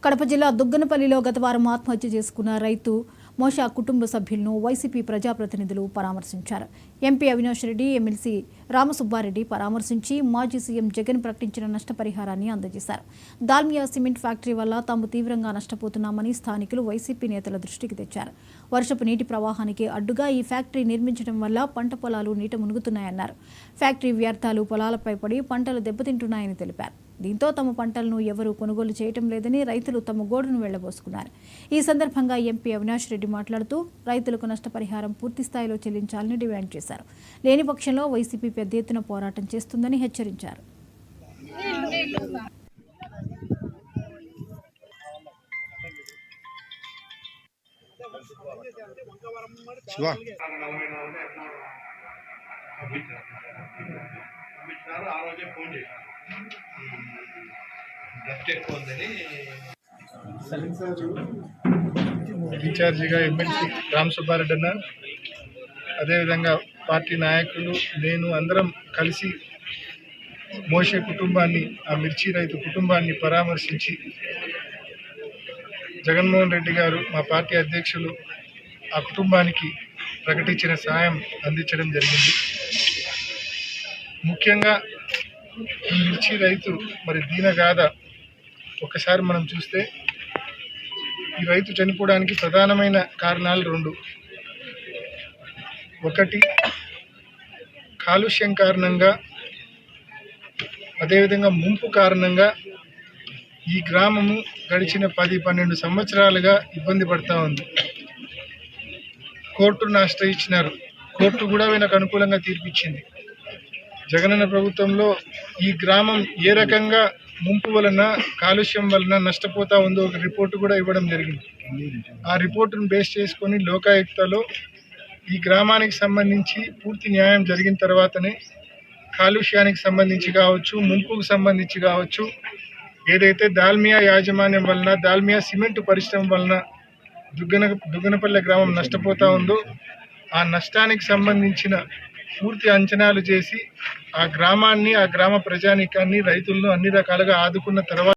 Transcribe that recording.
కడప జిల్లా దుగ్గనపల్లిలో గత వారం ఆత్మహత్య చేసుకున్న రైతు మోషా కుటుంబ సభ్యులను వైసీపీ ప్రజాప్రతినిధులు పరామర్శించారు. ఎంపీ అవినాష్ రెడ్డి, ఎమ్మెల్సీ రామసుబ్బారెడ్డి పరామర్శించి మాజీ సీఎం జగన్ ప్రకటించిన నష్టపరిహారాన్ని అందజేశారు. దాల్మియా సిమెంట్ ఫ్యాక్టరీ వల్ల తాము తీవ్రంగా నష్టపోతున్నామని స్థానికులు వైసీపీ నేతల దృష్టికి తెచ్చారు. వర్షపు నీటి ప్రవాహానికి అడ్డుగా ఈ ఫ్యాక్టరీ నిర్మించడం వల్ల పంట పొలాలు నీట మునుగుతున్నాయన్నారు. ఫ్యాక్టరీ వ్యర్థాలు పొలాలపై పడి పంటలు దెబ్బతింటున్నాయని తెలిపారు. దీంతో తమ పంటలను ఎవరూ కొనుగోలు చేయటం లేదని రైతులు తమ గోడును వెళ్లబోసుకున్నారు. ఈ సందర్భంగా ఎంపీ అవినాష్ రెడ్డి మాట్లాడుతూ రైతులకు నష్టపరిహారం పూర్తి స్థాయిలో చెల్లించాలని డిమాండ్ చేశారు. లేని పక్షంలో వైసీపీ పెద్ద ఎత్తున పోరాటం చేస్తుందని హెచ్చరించారు. ఇన్ఛార్జిగా ఎమ్మెల్సీ రామసుబ్బారెడ్డి అన్న, అదేవిధంగా పార్టీ నాయకులు, నేను అందరం కలిసి మోషే కుటుంబాన్ని, ఆ మిర్చి రైతు కుటుంబాన్ని పరామర్శించి జగన్మోహన్ రెడ్డి గారు, మా పార్టీ అధ్యక్షులు, ఆ కుటుంబానికి ప్రకటించిన సాయం అందించడం జరిగింది. ముఖ్యంగా ఈ మిర్చి రైతు మరి దీనగాథ ఒకసారి మనం చూస్తే, ఈ రైతు చనిపోవడానికి ప్రధానమైన కారణాలు రెండు. ఒకటి కాలుష్యం కారణంగా, అదేవిధంగా ముంపు కారణంగా ఈ గ్రామము గడిచిన 10-12 సంవత్సరాలుగా ఇబ్బంది పడుతూ ఉంది. కోర్టును ఆశ్రయించినారు, కోర్టు కూడా వీళ్ళకు అనుకూలంగా తీర్పిచ్చింది. జగనన్న ప్రభుత్వంలో ఈ గ్రామం ఏ రకంగా ముంపు వలన, కాలుష్యం వలన నష్టపోతా ఉందో ఒక రిపోర్టు కూడా ఇవ్వడం జరిగింది. ఆ రిపోర్టును బేస్ చేసుకొని లోకాయుక్తలో ఈ గ్రామానికి సంబంధించి పూర్తి న్యాయం జరిగిన తర్వాతనే కాలుష్యానికి సంబంధించి కావచ్చు, ముంపుకు సంబంధించి కావచ్చు, ఏదైతే దాల్మియా యాజమాన్యం వలన, దాల్మియా సిమెంట్ పరిశ్రమ వలన దుగ్గనపల్లి గ్రామం నష్టపోతూ ఉందో ఆ నష్టానికి సంబంధించిన పూర్తి అంచనాలు చేసి ఆ గ్రామాన్ని, ఆ గ్రామ ప్రజానీకాన్ని, రైతులను అన్ని రకాలుగా ఆదుకున్న తర్వాత